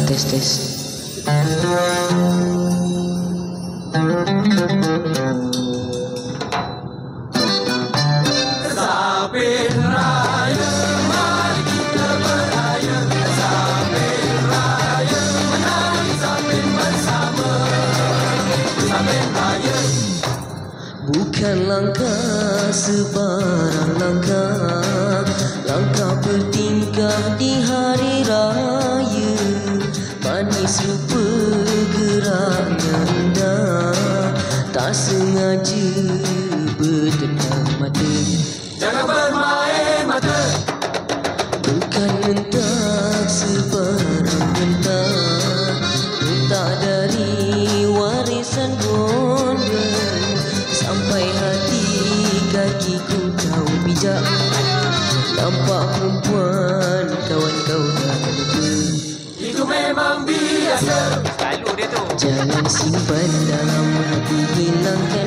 Tes tes. Sabin raya, mari kita beraya. Sabin raya, menari sabin bersama. Sabin raya. Bukan langkah sebarang langkah, langkah bertingkah di hari raya. Manis rupa geraknya indah, tak sengaja bertepuk mata. Jangan bermain mata. Bukan mentah sebarang mentah, mentah dari warisan bonda. Sampai hati kakiku tahu bijak, nampak perempuan kawan kau dah lupa. Itu memang biasa. Jangan simpan dalam hati, hilangkan